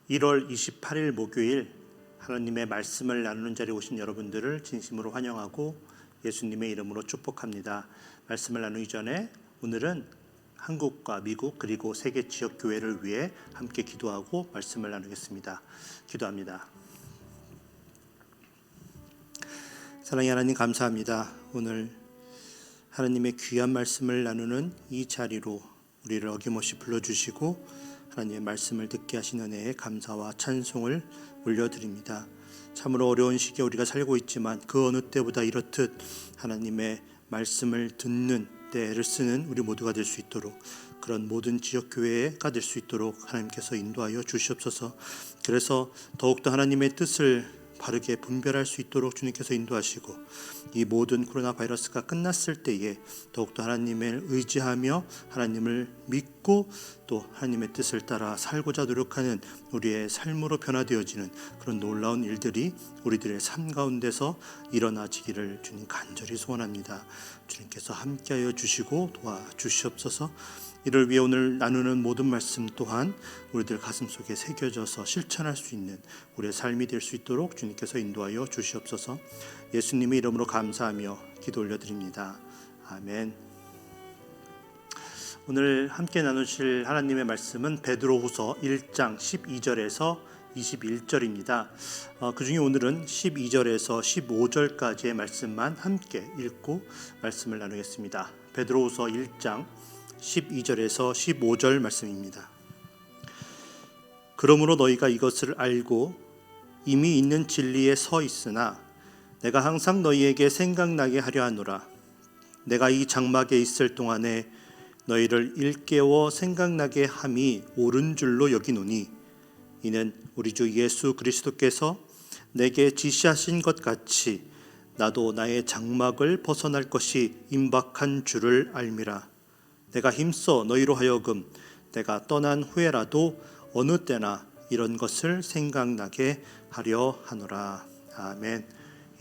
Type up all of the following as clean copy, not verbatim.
1월 28일 목요일 하나님의 말씀을 나누는 자리에 오신 여러분들을 진심으로 환영하고 예수님의 이름으로 축복합니다. 말씀을 나누기 전에 오늘은 한국과 미국 그리고 세계 지역 교회를 위해 함께 기도하고 말씀을 나누겠습니다. 기도합니다. 사랑의 하나님, 감사합니다. 오늘 하나님의 귀한 말씀을 나누는 이 자리로 우리를 어김없이 불러주시고 하나님의 말씀을 듣게 하신 은혜에 감사와 찬송을 올려드립니다. 참으로 어려운 시기에 우리가 살고 있지만 그 어느 때보다 이렇듯 하나님의 말씀을 듣는 때 애를 쓰는 우리 모두가 될 수 있도록, 그런 모든 지역교회가 될 수 있도록 하나님께서 인도하여 주시옵소서. 그래서 더욱더 하나님의 뜻을 바르게 분별할 수 있도록 주님께서 인도하시고, 이 모든 코로나 바이러스가 끝났을 때에 더욱더 하나님을 의지하며 하나님을 믿고 또 하나님의 뜻을 따라 살고자 노력하는 우리의 삶으로 변화되어지는 그런 놀라운 일들이 우리들의 삶 가운데서 일어나지기를 주님 간절히 소원합니다. 주님께서 함께하여 주시고 도와주시옵소서. 이를 위해 오늘 나누는 모든 말씀 또한 우리들 가슴속에 새겨져서 실천할 수 있는 우리의 삶이 될 수 있도록 주님께서 인도하여 주시옵소서. 예수님의 이름으로 감사하며 기도 올려드립니다. 아멘. 오늘 함께 나누실 하나님의 말씀은 베드로후서 1장 12절에서 21절입니다. 그 중에 오늘은 12절에서 15절까지의 말씀만 함께 읽고 말씀을 나누겠습니다. 베드로후서 1장 12절에서 15절 말씀입니다. 그러므로 너희가 이것을 알고 이미 있는 진리에 서 있으나 내가 항상 너희에게 생각나게 하려 하노라. 내가 이 장막에 있을 동안에 너희를 일깨워 생각나게 함이 옳은 줄로 여기노니 이는 우리 주 예수 그리스도께서 내게 지시하신 것 같이 나도 나의 장막을 벗어날 것이 임박한 줄을 알미라. 내가 힘써 너희로 하여금 내가 떠난 후에라도 어느 때나 이런 것을 생각나게 하려 하노라. 아멘.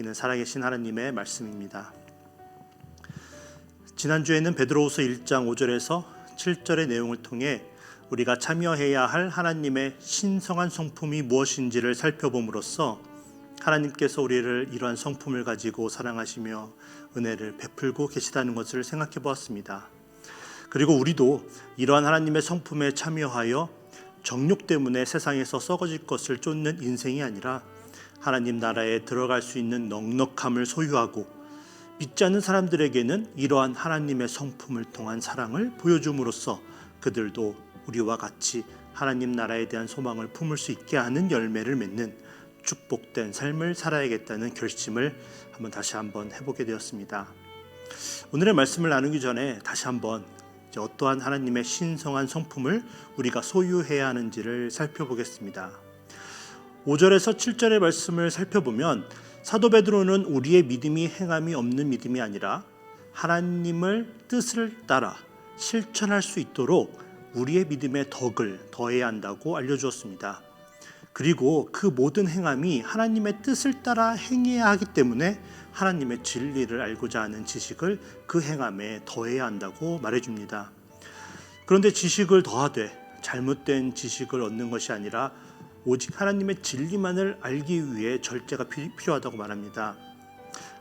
이는 살아계신 하나님의 말씀입니다. 지난주에는 베드로후서 1장 5절에서 7절의 내용을 통해 우리가 참여해야 할 하나님의 신성한 성품이 무엇인지를 살펴봄으로써 하나님께서 우리를 이러한 성품을 가지고 사랑하시며 은혜를 베풀고 계시다는 것을 생각해 보았습니다. 그리고 우리도 이러한 하나님의 성품에 참여하여 정욕 때문에 세상에서 썩어질 것을 쫓는 인생이 아니라 하나님 나라에 들어갈 수 있는 넉넉함을 소유하고 믿지 않는 사람들에게는 이러한 하나님의 성품을 통한 사랑을 보여줌으로써 그들도 우리와 같이 하나님 나라에 대한 소망을 품을 수 있게 하는 열매를 맺는 축복된 삶을 살아야겠다는 결심을 다시 한번 해보게 되었습니다. 오늘의 말씀을 나누기 전에 다시 한번 어떠한 하나님의 신성한 성품을 우리가 소유해야 하는지를 살펴보겠습니다. 5절에서 7절의 말씀을 살펴보면 사도 베드로는 우리의 믿음이 행함이 없는 믿음이 아니라 하나님을 뜻을 따라 실천할 수 있도록 우리의 믿음의 덕을 더해야 한다고 알려주었습니다. 그리고 그 모든 행함이 하나님의 뜻을 따라 행해야 하기 때문에 하나님의 진리를 알고자 하는 지식을 그 행함에 더해야 한다고 말해줍니다. 그런데 지식을 더하되 잘못된 지식을 얻는 것이 아니라 오직 하나님의 진리만을 알기 위해 절제가 필요하다고 말합니다.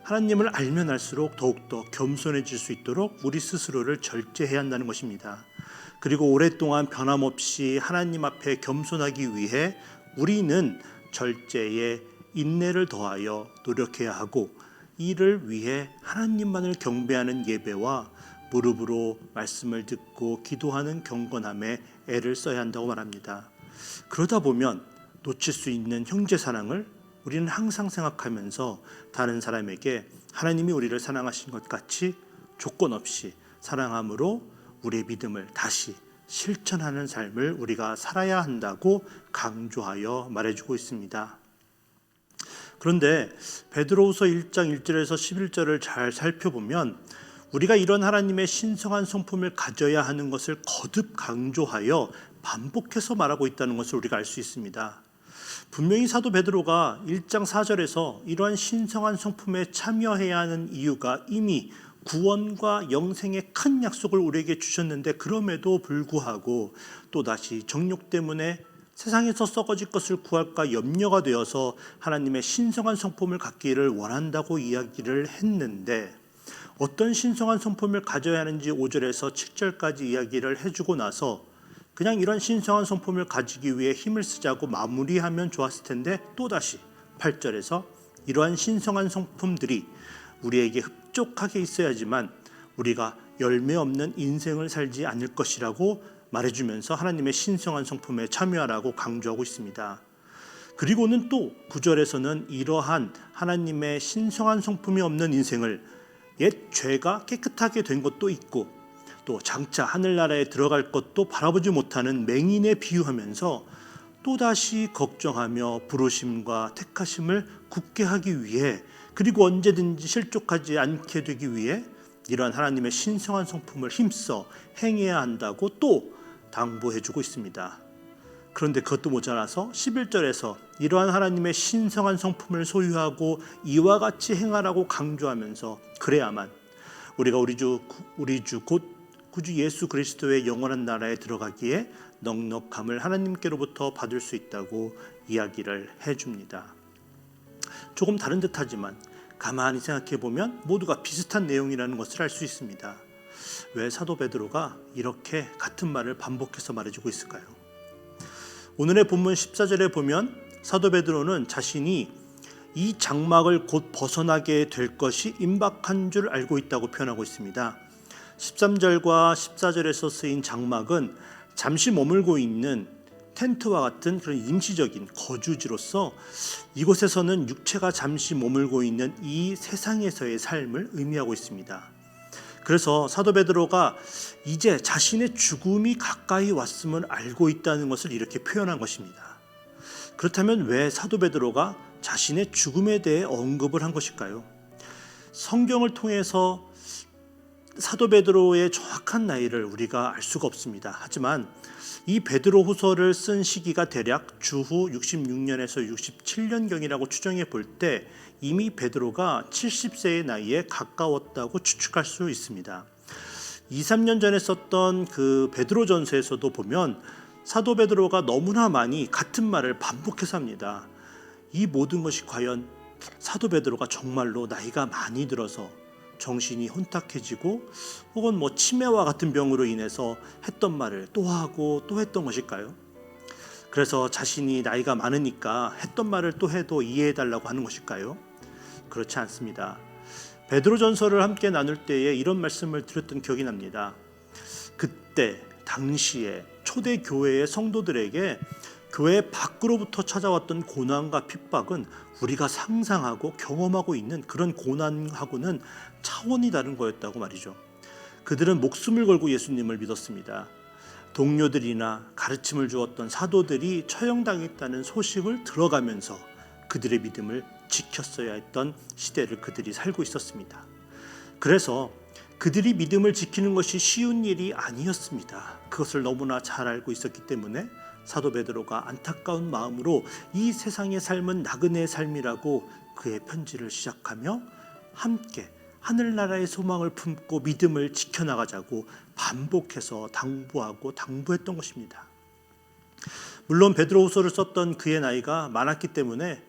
하나님을 알면 알수록 더욱더 겸손해질 수 있도록 우리 스스로를 절제해야 한다는 것입니다. 그리고 오랫동안 변함없이 하나님 앞에 겸손하기 위해 우리는 절제에 인내를 더하여 노력해야 하고, 이를 위해 하나님만을 경배하는 예배와 무릎으로 말씀을 듣고 기도하는 경건함에 애를 써야 한다고 말합니다. 그러다 보면 놓칠 수 있는 형제 사랑을 우리는 항상 생각하면서 다른 사람에게 하나님이 우리를 사랑하신 것 같이 조건 없이 사랑함으로 우리의 믿음을 다시 실천하는 삶을 우리가 살아야 한다고 강조하여 말해주고 있습니다. 그런데 베드로후서 1장 1절에서 11절을 잘 살펴보면 우리가 이런 하나님의 신성한 성품을 가져야 하는 것을 거듭 강조하여 반복해서 말하고 있다는 것을 우리가 알 수 있습니다. 분명히 사도 베드로가 1장 4절에서 이러한 신성한 성품에 참여해야 하는 이유가 이미 구원과 영생의 큰 약속을 우리에게 주셨는데, 그럼에도 불구하고 또다시 정욕 때문에 세상에서 썩어질 것을 구할까 염려가 되어서 하나님의 신성한 성품을 갖기를 원한다고 이야기를 했는데, 어떤 신성한 성품을 가져야 하는지 5절에서 7절까지 이야기를 해주고 나서 그냥 이런 신성한 성품을 가지기 위해 힘을 쓰자고 마무리하면 좋았을 텐데, 또다시 8절에서 이러한 신성한 성품들이 우리에게 흡족하게 있어야지만 우리가 열매 없는 인생을 살지 않을 것이라고 말해주면서 하나님의 신성한 성품에 참여하라고 강조하고 있습니다. 그리고는 또 9절에서는 이러한 하나님의 신성한 성품이 없는 인생을 옛 죄가 깨끗하게 된 것도 있고 또 장차 하늘나라에 들어갈 것도 바라보지 못하는 맹인에 비유하면서 또다시 걱정하며 부르심과 택하심을 굳게 하기 위해, 그리고 언제든지 실족하지 않게 되기 위해 이러한 하나님의 신성한 성품을 힘써 행해야 한다고 또 당부해주고 있습니다. 그런데 그것도 모자라서 11절에서 이러한 하나님의 신성한 성품을 소유하고 이와 같이 행하라고 강조하면서 그래야만 우리가 우리 주 곧 구주 예수 그리스도의 영원한 나라에 들어가기에 넉넉함을 하나님께로부터 받을 수 있다고 이야기를 해줍니다. 조금 다른 듯하지만 가만히 생각해 보면 모두가 비슷한 내용이라는 것을 알 수 있습니다. 왜 사도 베드로가 이렇게 같은 말을 반복해서 말해주고 있을까요? 오늘의 본문 14절에 보면 사도 베드로는 자신이 이 장막을 곧 벗어나게 될 것이 임박한 줄 알고 있다고 표현하고 있습니다. 13절과 14절에서 쓰인 장막은 잠시 머물고 있는 텐트와 같은 그런 임시적인 거주지로서 이곳에서는 육체가 잠시 머물고 있는 이 세상에서의 삶을 의미하고 있습니다. 그래서 사도 베드로가 이제 자신의 죽음이 가까이 왔음을 알고 있다는 것을 이렇게 표현한 것입니다. 그렇다면 왜 사도 베드로가 자신의 죽음에 대해 언급을 한 것일까요? 성경을 통해서 사도 베드로의 정확한 나이를 우리가 알 수가 없습니다. 하지만 이 베드로 후서를 쓴 시기가 대략 주후 66년에서 67년경이라고 추정해 볼 때 이미 베드로가 70세의 나이에 가까웠다고 추측할 수 있습니다. 2, 3년 전에 썼던 그 베드로전서에서도 보면 사도 베드로가 너무나 많이 같은 말을 반복해서 합니다. 이 모든 것이 과연 사도 베드로가 정말로 나이가 많이 들어서 정신이 혼탁해지고 혹은 치매와 같은 병으로 인해서 했던 말을 또 하고 또 했던 것일까요? 그래서 자신이 나이가 많으니까 했던 말을 또 해도 이해해달라고 하는 것일까요? 그렇지 않습니다. 베드로전서를 함께 나눌 때에 이런 말씀을 드렸던 기억이 납니다. 그때 당시에 초대 교회의 성도들에게 교회 밖으로부터 찾아왔던 고난과 핍박은 우리가 상상하고 경험하고 있는 그런 고난하고는 차원이 다른 거였다고 말이죠. 그들은 목숨을 걸고 예수님을 믿었습니다. 동료들이나 가르침을 주었던 사도들이 처형당했다는 소식을 들어가면서 그들의 믿음을 지켰어야 했던 시대를 그들이 살고 있었습니다. 그래서 그들이 믿음을 지키는 것이 쉬운 일이 아니었습니다. 그것을 너무나 잘 알고 있었기 때문에 사도 베드로가 안타까운 마음으로 이 세상의 삶은 나그네의 삶이라고 그의 편지를 시작하며 함께 하늘나라의 소망을 품고 믿음을 지켜나가자고 반복해서 당부했던 것입니다. 물론 베드로후서를 썼던 그의 나이가 많았기 때문에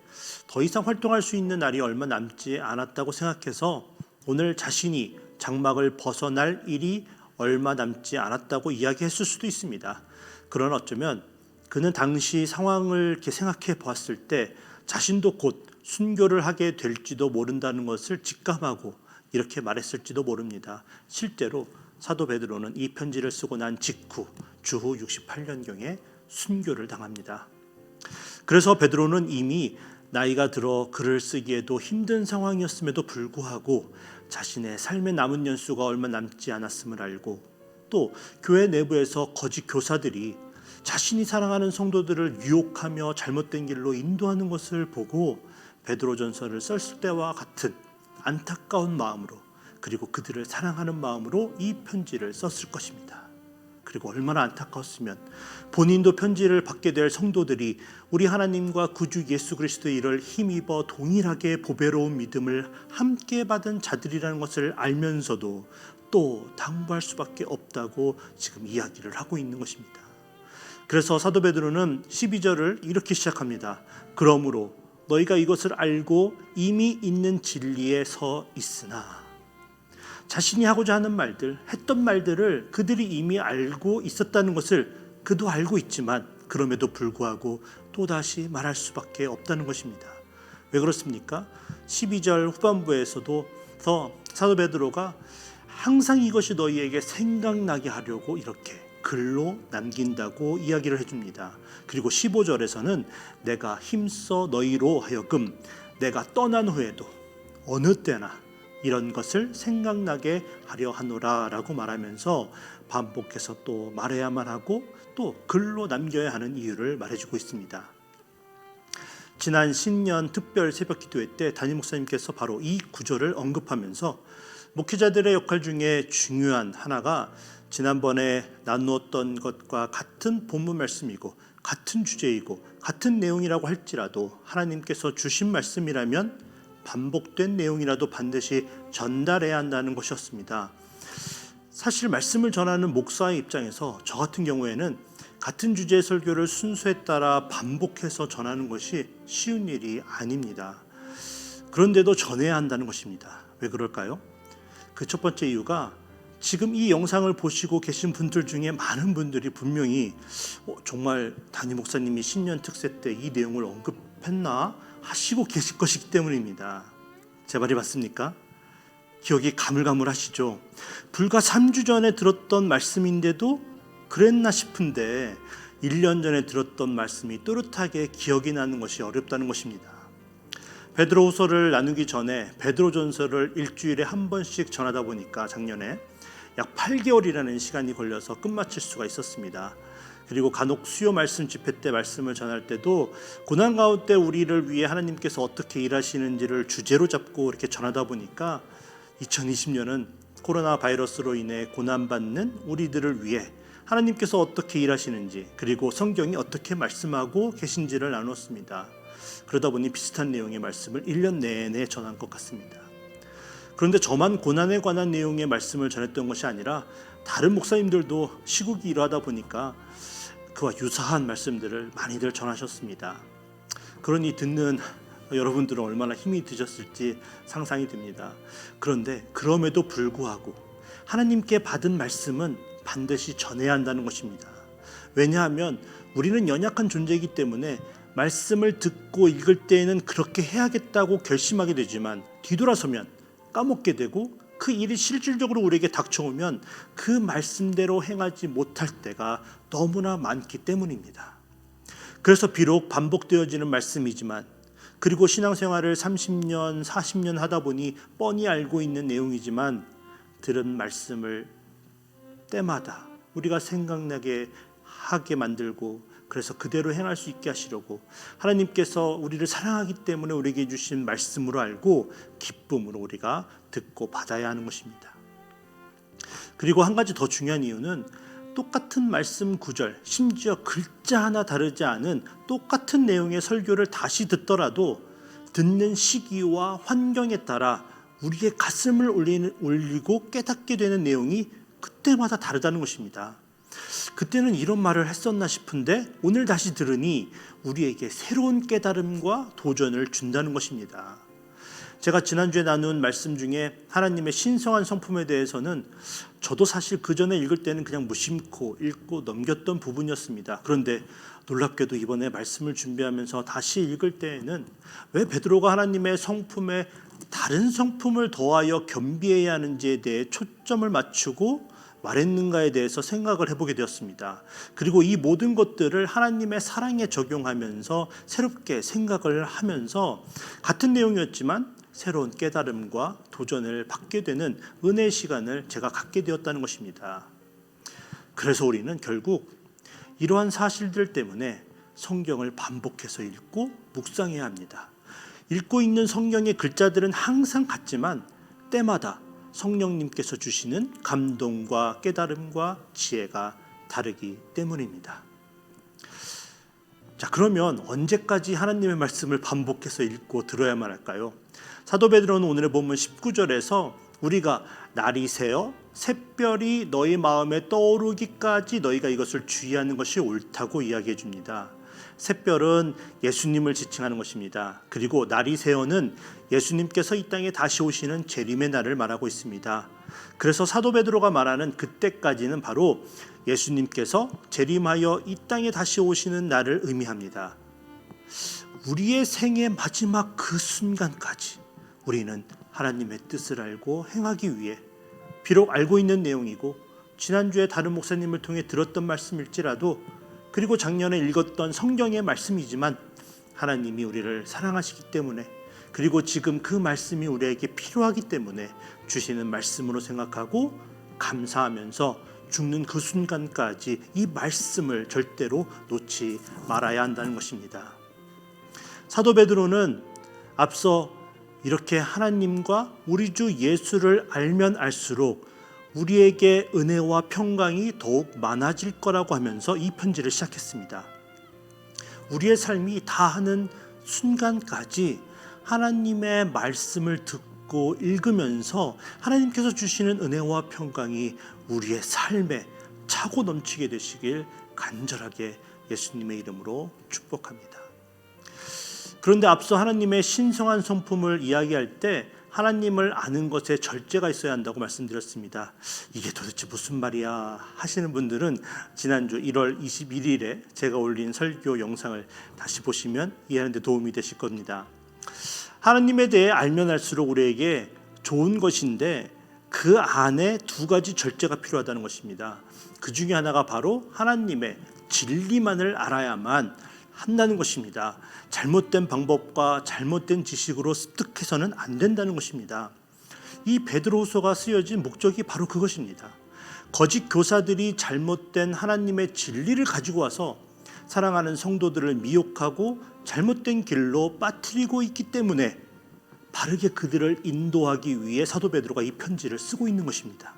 더 이상 활동할 수 있는 날이 얼마 남지 않았다고 생각해서 오늘 자신이 장막을 벗어날 일이 얼마 남지 않았다고 이야기했을 수도 있습니다. 그러나 어쩌면 그는 당시 상황을 이렇게 생각해 보았을 때 자신도 곧 순교를 하게 될지도 모른다는 것을 직감하고 이렇게 말했을지도 모릅니다. 실제로 사도 베드로는 이 편지를 쓰고 난 직후 주후 68년경에 순교를 당합니다. 그래서 베드로는 이미 나이가 들어 글을 쓰기에도 힘든 상황이었음에도 불구하고 자신의 삶의 남은 연수가 얼마 남지 않았음을 알고 또 교회 내부에서 거짓 교사들이 자신이 사랑하는 성도들을 유혹하며 잘못된 길로 인도하는 것을 보고 베드로전서를 썼을 때와 같은 안타까운 마음으로 그리고 그들을 사랑하는 마음으로 이 편지를 썼을 것입니다. 그리고 얼마나 안타까웠으면 본인도 편지를 받게 될 성도들이 우리 하나님과 구주 예수 그리스도의 일을 힘입어 동일하게 보배로운 믿음을 함께 받은 자들이라는 것을 알면서도 또 당부할 수밖에 없다고 지금 이야기를 하고 있는 것입니다. 그래서 사도 베드로는 12절을 이렇게 시작합니다. 그러므로 너희가 이것을 알고 이미 있는 진리에 서 있으나, 자신이 하고자 하는 말들, 했던 말들을 그들이 이미 알고 있었다는 것을 그도 알고 있지만 그럼에도 불구하고 또다시 말할 수밖에 없다는 것입니다. 왜 그렇습니까? 12절 후반부에서도 사도 베드로가 항상 이것이 너희에게 생각나게 하려고 이렇게 글로 남긴다고 이야기를 해줍니다. 그리고 15절에서는 내가 힘써 너희로 하여금 내가 떠난 후에도 어느 때나 이런 것을 생각나게 하려 하노라 라고 말하면서 반복해서 또 말해야만 하고 또 글로 남겨야 하는 이유를 말해주고 있습니다. 지난 신년 특별 새벽 기도회 때 담임 목사님께서 바로 이 구절을 언급하면서 목회자들의 역할 중에 중요한 하나가 지난번에 나누었던 것과 같은 본문 말씀이고 같은 주제이고 같은 내용이라고 할지라도 하나님께서 주신 말씀이라면 반복된 내용이라도 반드시 전달해야 한다는 것이었습니다. 사실 말씀을 전하는 목사의 입장에서 저 같은 경우에는 같은 주제의 설교를 순서에 따라 반복해서 전하는 것이 쉬운 일이 아닙니다. 그런데도 전해야 한다는 것입니다. 왜 그럴까요? 그 첫 번째 이유가 지금 이 영상을 보시고 계신 분들 중에 많은 분들이 분명히 정말 담임 목사님이 신년 특세 때 이 내용을 언급했나 하시고 계실 것이기 때문입니다. 제 말이 맞습니까? 기억이 가물가물하시죠? 불과 3주 전에 들었던 말씀인데도 그랬나 싶은데 1년 전에 들었던 말씀이 또렷하게 기억이 나는 것이 어렵다는 것입니다. 베드로후서를 나누기 전에 베드로전서를 일주일에 한 번씩 전하다 보니까 작년에 약 8개월이라는 시간이 걸려서 끝마칠 수가 있었습니다. 그리고 간혹 수요 말씀 집회 때 말씀을 전할 때도 고난 가운데 우리를 위해 하나님께서 어떻게 일하시는지를 주제로 잡고 이렇게 전하다 보니까 2020년은 코로나 바이러스로 인해 고난받는 우리들을 위해 하나님께서 어떻게 일하시는지 그리고 성경이 어떻게 말씀하고 계신지를 나눴습니다. 그러다 보니 비슷한 내용의 말씀을 1년 내내 전한 것 같습니다. 그런데 저만 고난에 관한 내용의 말씀을 전했던 것이 아니라 다른 목사님들도 시국이 이러하다 보니까 그와 유사한 말씀들을 많이들 전하셨습니다. 그러니 듣는 여러분들은 얼마나 힘이 드셨을지 상상이 됩니다. 그런데 그럼에도 불구하고 하나님께 받은 말씀은 반드시 전해야 한다는 것입니다. 왜냐하면 우리는 연약한 존재이기 때문에 말씀을 듣고 읽을 때에는 그렇게 해야겠다고 결심하게 되지만 뒤돌아서면 까먹게 되고 그 일이 실질적으로 우리에게 닥쳐오면 그 말씀대로 행하지 못할 때가 너무나 많기 때문입니다. 그래서 비록 반복되어지는 말씀이지만 그리고 신앙생활을 30년, 40년 하다 보니 뻔히 알고 있는 내용이지만 들은 말씀을 때마다 우리가 생각나게 하게 만들고 그래서 그대로 행할 수 있게 하시려고 하나님께서 우리를 사랑하기 때문에 우리에게 주신 말씀으로 알고 기쁨으로 우리가 듣고 받아야 하는 것입니다. 그리고 한 가지 더 중요한 이유는 똑같은 말씀 구절, 심지어 글자 하나 다르지 않은 똑같은 내용의 설교를 다시 듣더라도 듣는 시기와 환경에 따라 우리의 가슴을 울리고 깨닫게 되는 내용이 그때마다 다르다는 것입니다. 그때는 이런 말을 했었나 싶은데 오늘 다시 들으니 우리에게 새로운 깨달음과 도전을 준다는 것입니다. 제가 지난주에 나눈 말씀 중에 하나님의 신성한 성품에 대해서는 저도 사실 그 전에 읽을 때는 그냥 무심코 읽고 넘겼던 부분이었습니다. 그런데 놀랍게도 이번에 말씀을 준비하면서 다시 읽을 때에는 왜 베드로가 하나님의 성품에 다른 성품을 더하여 겸비해야 하는지에 대해 초점을 맞추고 말했는가에 대해서 생각을 해보게 되었습니다. 그리고 이 모든 것들을 하나님의 사랑에 적용하면서 새롭게 생각을 하면서 같은 내용이었지만 새로운 깨달음과 도전을 받게 되는 은혜의 시간을 제가 갖게 되었다는 것입니다. 그래서 우리는 결국 이러한 사실들 때문에 성경을 반복해서 읽고 묵상해야 합니다. 읽고 있는 성경의 글자들은 항상 같지만 때마다 성령님께서 주시는 감동과 깨달음과 지혜가 다르기 때문입니다. 자, 그러면 언제까지 하나님의 말씀을 반복해서 읽고 들어야만 할까요? 사도 베드로는 오늘의 본문 19절에서 우리가 날이 새어 샛별이 너희 마음에 떠오르기까지 너희가 이것을 주의하는 것이 옳다고 이야기해 줍니다. 샛별은 예수님을 지칭하는 것입니다. 그리고 나리새어는 예수님께서 이 땅에 다시 오시는 재림의 날을 말하고 있습니다. 그래서 사도 베드로가 말하는 그때까지는 바로 예수님께서 재림하여 이 땅에 다시 오시는 날을 의미합니다. 우리의 생의 마지막 그 순간까지 우리는 하나님의 뜻을 알고 행하기 위해, 비록 알고 있는 내용이고 지난주에 다른 목사님을 통해 들었던 말씀일지라도, 그리고 작년에 읽었던 성경의 말씀이지만 하나님이 우리를 사랑하시기 때문에, 그리고 지금 그 말씀이 우리에게 필요하기 때문에 주시는 말씀으로 생각하고 감사하면서 죽는 그 순간까지 이 말씀을 절대로 놓지 말아야 한다는 것입니다. 사도 베드로는 앞서 이렇게 하나님과 우리 주 예수를 알면 알수록 우리에게 은혜와 평강이 더욱 많아질 거라고 하면서 이 편지를 시작했습니다. 우리의 삶이 다하는 순간까지 하나님의 말씀을 듣고 읽으면서 하나님께서 주시는 은혜와 평강이 우리의 삶에 차고 넘치게 되시길 간절하게 예수님의 이름으로 축복합니다. 그런데 앞서 하나님의 신성한 성품을 이야기할 때 하나님을 아는 것에 절제가 있어야 한다고 말씀드렸습니다. 이게 도대체 무슨 말이야 하시는 분들은 지난주 1월 21일에 제가 올린 설교 영상을 다시 보시면 이해하는 데 도움이 되실 겁니다. 하나님에 대해 알면 알수록 우리에게 좋은 것인데 그 안에 두 가지 절제가 필요하다는 것입니다. 그 중에 하나가 바로 하나님의 진리만을 알아야만 한다는 것입니다. 잘못된 방법과 잘못된 지식으로 습득해서는 안 된다는 것입니다. 이 베드로후서가 쓰여진 목적이 바로 그것입니다. 거짓 교사들이 잘못된 하나님의 진리를 가지고 와서 사랑하는 성도들을 미혹하고 잘못된 길로 빠뜨리고 있기 때문에 바르게 그들을 인도하기 위해 사도 베드로가 이 편지를 쓰고 있는 것입니다.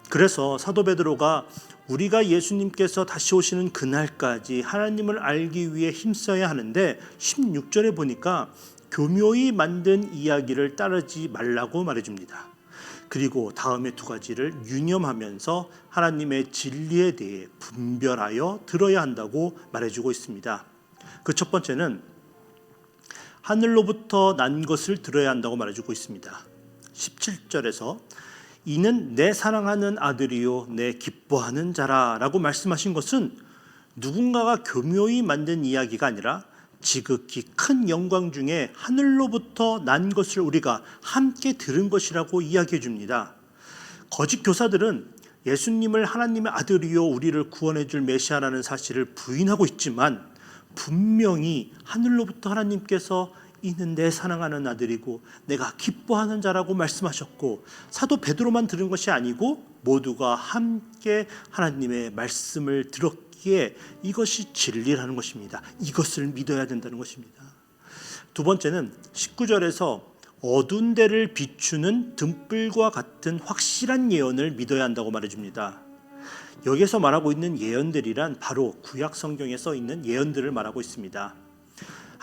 그래서 사도 베드로가 우리가 예수님께서 다시 오시는 그날까지 하나님을 알기 위해 힘써야 하는데 16절에 보니까 교묘히 만든 이야기를 따르지 말라고 말해줍니다. 그리고 다음에 두 가지를 유념하면서 하나님의 진리에 대해 분별하여 들어야 한다고 말해주고 있습니다. 그 첫 번째는 하늘로부터 난 것을 들어야 한다고 말해주고 있습니다. 17절에서 이는 내 사랑하는 아들이요 내 기뻐하는 자라 라고 말씀하신 것은 누군가가 교묘히 만든 이야기가 아니라 지극히 큰 영광 중에 하늘로부터 난 것을 우리가 함께 들은 것이라고 이야기해 줍니다. 거짓 교사들은 예수님을 하나님의 아들이요 우리를 구원해 줄 메시아라는 사실을 부인하고 있지만 분명히 하늘로부터 하나님께서 이는 내 사랑하는 아들이고 내가 기뻐하는 자라고 말씀하셨고, 사도 베드로만 들은 것이 아니고 모두가 함께 하나님의 말씀을 들었기에 이것이 진리라는 것입니다. 이것을 믿어야 된다는 것입니다. 두 번째는 19절에서 어두운 데를 비추는 등불과 같은 확실한 예언을 믿어야 한다고 말해줍니다. 여기서 말하고 있는 예언들이란 바로 구약 성경에 써 있는 예언들을 말하고 있습니다.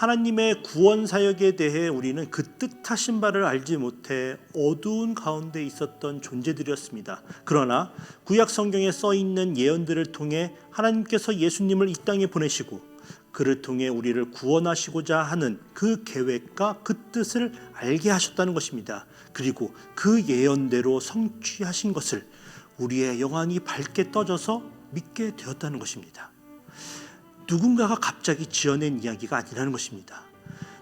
하나님의 구원 사역에 대해 우리는 그 뜻하신 바를 알지 못해 어두운 가운데 있었던 존재들이었습니다. 그러나 구약 성경에 써 있는 예언들을 통해 하나님께서 예수님을 이 땅에 보내시고 그를 통해 우리를 구원하시고자 하는 그 계획과 그 뜻을 알게 하셨다는 것입니다. 그리고 그 예언대로 성취하신 것을 우리의 영안이 밝게 떠져서 믿게 되었다는 것입니다. 누군가가 갑자기 지어낸 이야기가 아니라는 것입니다.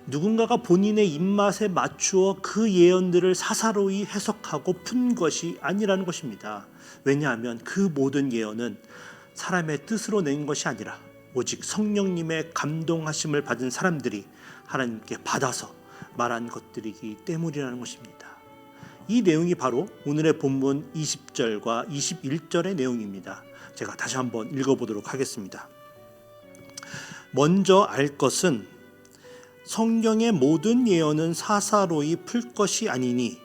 누군가가 본인의 입맛에 맞추어 그 예언들을 사사로이 해석하고 푼 것이 아니라는 것입니다. 왜냐하면 그 모든 예언은 사람의 뜻으로 낸 것이 아니라 오직 성령님의 감동하심을 받은 사람들이 하나님께 받아서 말한 것들이기 때문이라는 것입니다. 이 내용이 바로 오늘의 본문 20절과 21절의 내용입니다. 제가 다시 한번 읽어보도록 하겠습니다. 먼저 알 것은 성경의 모든 예언은 사사로이 풀 것이 아니니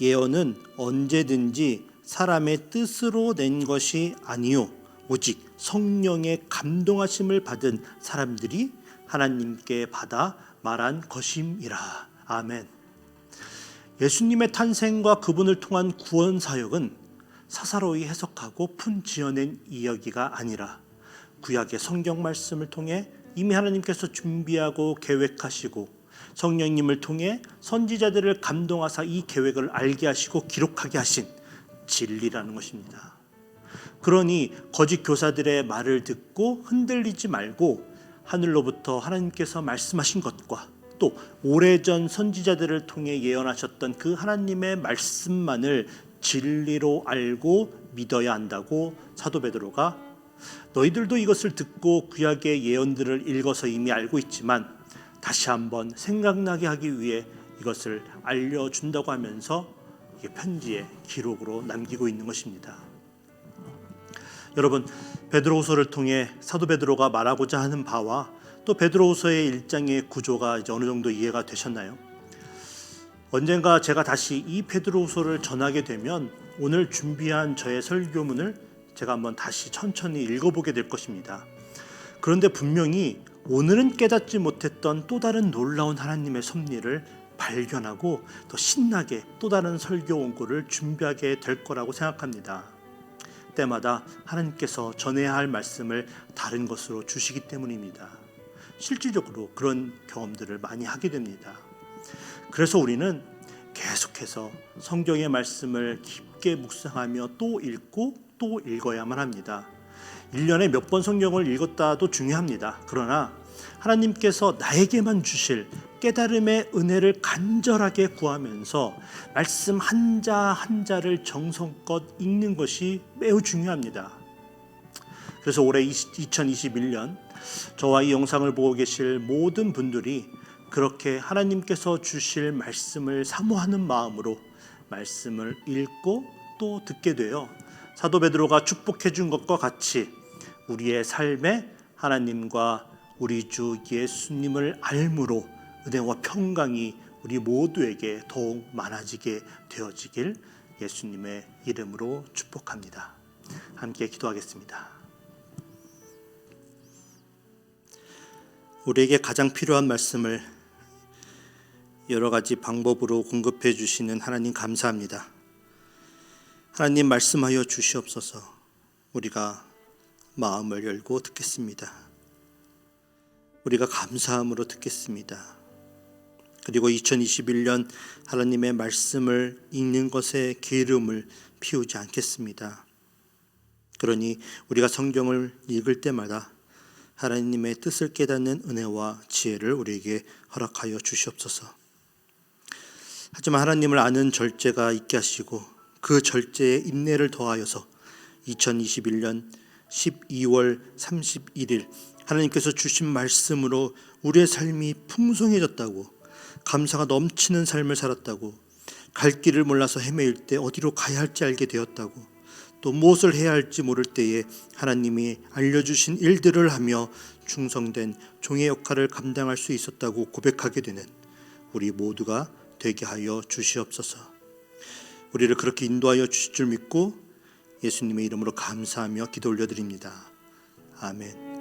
예언은 언제든지 사람의 뜻으로 낸 것이 아니요 오직 성령의 감동하심을 받은 사람들이 하나님께 받아 말한 것임이라. 아멘. 예수님의 탄생과 그분을 통한 구원 사역은 사사로이 해석하고 푼지어낸 이야기가 아니라 구약의 성경 말씀을 통해 이미 하나님께서 준비하고 계획하시고 성령님을 통해 선지자들을 감동하사 이 계획을 알게 하시고 기록하게 하신 진리라는 것입니다. 그러니 거짓 교사들의 말을 듣고 흔들리지 말고 하늘로부터 하나님께서 말씀하신 것과 또 오래전 선지자들을 통해 예언하셨던 그 하나님의 말씀만을 진리로 알고 믿어야 한다고 사도 베드로가 너희들도 이것을 듣고 구약의 예언들을 읽어서 이미 알고 있지만 다시 한번 생각나게 하기 위해 이것을 알려준다고 하면서 이게 편지의 기록으로 남기고 있는 것입니다. 여러분, 베드로후서를 통해 사도 베드로가 말하고자 하는 바와 또 베드로후서의 1장의 구조가 이제 어느 정도 이해가 되셨나요? 언젠가 제가 다시 이 베드로후서를 전하게 되면 오늘 준비한 저의 설교문을 제가 한번 다시 천천히 읽어보게 될 것입니다. 그런데 분명히 오늘은 깨닫지 못했던 또 다른 놀라운 하나님의 섭리를 발견하고 더 신나게 또 다른 설교 원고를 준비하게 될 거라고 생각합니다. 때마다 하나님께서 전해야 할 말씀을 다른 것으로 주시기 때문입니다. 실질적으로 그런 경험들을 많이 하게 됩니다. 그래서 우리는 계속해서 성경의 말씀을 깊게 묵상하며 또 읽고 또 읽어야만 합니다. 1년에 몇 번 성경을 읽었다도 중요합니다. 그러나 하나님께서 나에게만 주실 깨달음의 은혜를 간절하게 구하면서 말씀 한자 한자를 정성껏 읽는 것이 매우 중요합니다. 그래서 올해 2021년 저와 이 영상을 보고 계실 모든 분들이 그렇게 하나님께서 주실 말씀을 사모하는 마음으로 말씀을 읽고 또 듣게 되어 사도 베드로가 축복해 준 것과 같이 우리의 삶에 하나님과 우리 주 예수님을 알므로 은혜와 평강이 우리 모두에게 더욱 많아지게 되어지길 예수님의 이름으로 축복합니다. 함께 기도하겠습니다. 우리에게 가장 필요한 말씀을 여러 가지 방법으로 공급해 주시는 하나님 감사합니다. 하나님 말씀하여 주시옵소서. 우리가 마음을 열고 듣겠습니다. 우리가 감사함으로 듣겠습니다. 그리고 2021년 하나님의 말씀을 읽는 것에 게으름을 피우지 않겠습니다. 그러니 우리가 성경을 읽을 때마다 하나님의 뜻을 깨닫는 은혜와 지혜를 우리에게 허락하여 주시옵소서. 하지만 하나님을 아는 절제가 있게 하시고 그 절제에 인내를 더하여서 2021년 12월 31일 하나님께서 주신 말씀으로 우리의 삶이 풍성해졌다고, 감사가 넘치는 삶을 살았다고, 갈 길을 몰라서 헤매일 때 어디로 가야 할지 알게 되었다고, 또 무엇을 해야 할지 모를 때에 하나님이 알려주신 일들을 하며 충성된 종의 역할을 감당할 수 있었다고 고백하게 되는 우리 모두가 되게 하여 주시옵소서. 우리를 그렇게 인도하여 주실 줄 믿고 예수님의 이름으로 감사하며 기도 올려드립니다. 아멘.